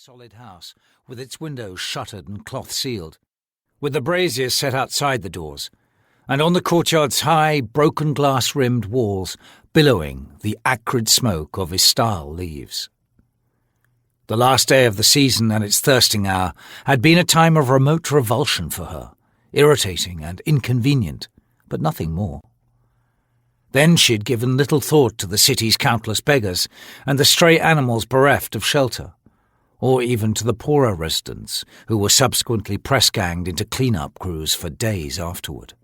solid house, with its windows shuttered and cloth-sealed, with the braziers set outside the doors, and on the courtyard's high, broken glass-rimmed walls billowing the acrid smoke of Estal leaves. The last day of the season and its thirsting hour had been a time of remote revulsion for her, irritating and inconvenient, but nothing more. Then she had given little thought to the city's countless beggars and the stray animals bereft of shelter, or even to the poorer residents who were subsequently press-ganged into clean-up crews for days afterward.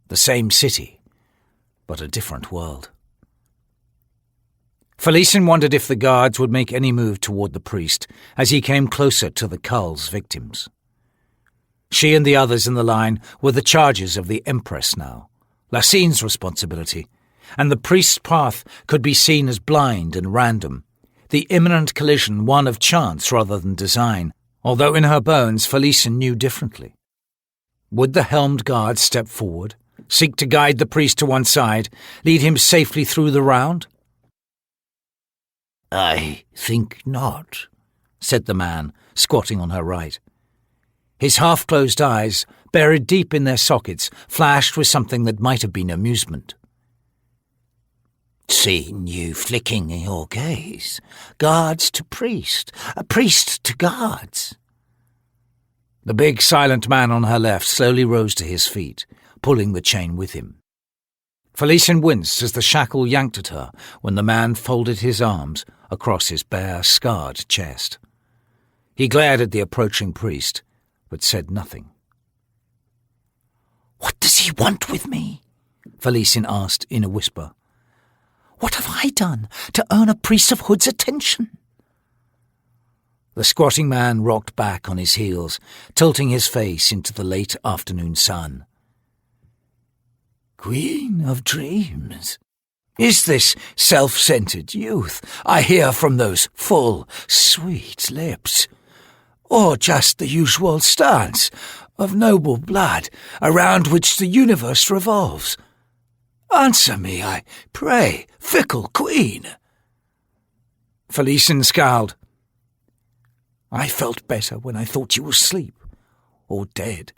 The same city, but a different world. Felicien wondered if the guards would make any move toward the priest as he came closer to the cull's victims. She and the others in the line were the charges of the Empress now, Lacine's responsibility, and the priest's path could be seen as blind and random, the imminent collision one of chance rather than design, although in her bones Felicien knew differently. Would the helmed guard step forward, seek to guide the priest to one side, lead him safely through the round? "I think not," said the man, squatting on her right. His half-closed eyes, buried deep in their sockets, flashed with something that might have been amusement. "Seen you flicking your gaze. Guards to priest, a priest to guards." The big, silent man on her left slowly rose to his feet, pulling the chain with him. Felicien winced as the shackle yanked at her when the man folded his arms across his bare, scarred chest. He glared at the approaching priest, but said nothing. "What does he want with me?" Felicien asked in a whisper. "What have I done to earn a priest of Hood's attention?" The squatting man rocked back on his heels, tilting his face into the late afternoon sun. "Queen of dreams, is this self-centered youth I hear from those full, sweet lips, or just the usual stance of noble blood around which the universe revolves? Answer me, I pray, fickle queen." Felicien scowled. "I felt better when I thought you were asleep, or dead."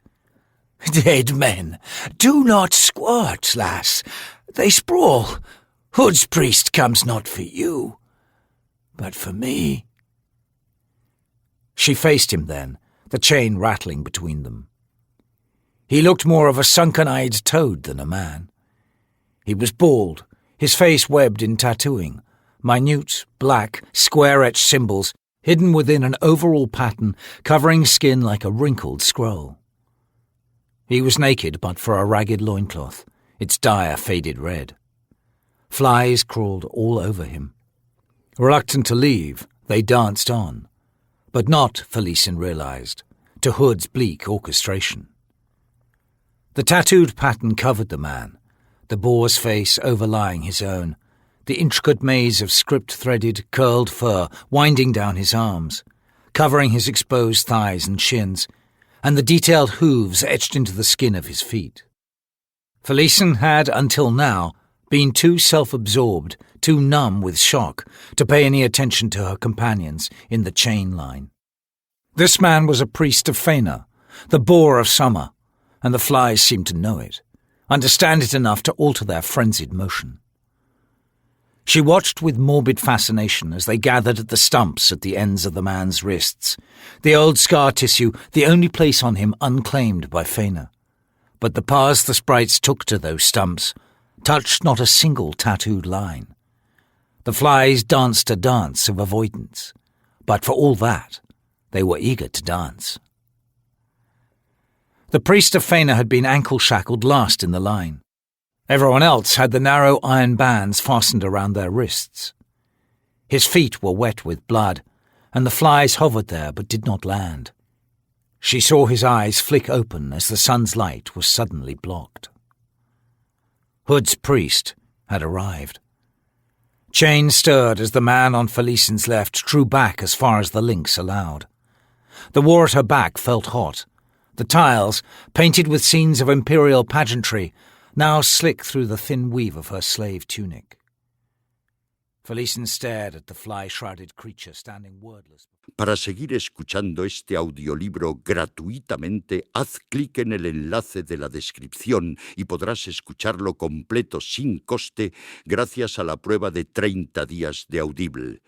"Dead men do not squat, lass. They sprawl. Hood's priest comes not for you, but for me." She faced him then, the chain rattling between them. He looked more of a sunken-eyed toad than a man. He was bald, his face webbed in tattooing, minute, black, square-etched symbols hidden within an overall pattern covering skin like a wrinkled scroll. He was naked but for a ragged loincloth, its dye a faded red. Flies crawled all over him. Reluctant to leave, they danced on, but not, Felicien realized, to Hood's bleak orchestration. The tattooed pattern covered the man, the boar's face overlying his own, the intricate maze of script-threaded, curled fur winding down his arms, covering his exposed thighs and shins, and the detailed hooves etched into the skin of his feet. Felicien had, until now, been too self-absorbed, too numb with shock, to pay any attention to her companions in the chain line. This man was a priest of Fena, the boar of summer, and the flies seemed to know it, understand it enough to alter their frenzied motion. She watched with morbid fascination as they gathered at the stumps at the ends of the man's wrists, the old scar tissue the only place on him unclaimed by Fena. But the paths the sprites took to those stumps touched not a single tattooed line. The flies danced a dance of avoidance, but for all that, they were eager to dance. The priest of Fena had been ankle-shackled last in the line. Everyone else had the narrow iron bands fastened around their wrists. His feet were wet with blood, and the flies hovered there but did not land. She saw his eyes flick open as the sun's light was suddenly blocked. Hood's priest had arrived. Chains stirred as the man on Felicien's left drew back as far as the links allowed. The war at her back felt hot. The tiles, painted with scenes of imperial pageantry, now slick through the thin weave of her slave tunic. Felician stared at the fly-shrouded creature standing wordless. Para seguir escuchando este audiolibro gratuitamente, haz clic en el enlace de la descripción y podrás escucharlo completo sin coste gracias a la prueba de 30 días de Audible.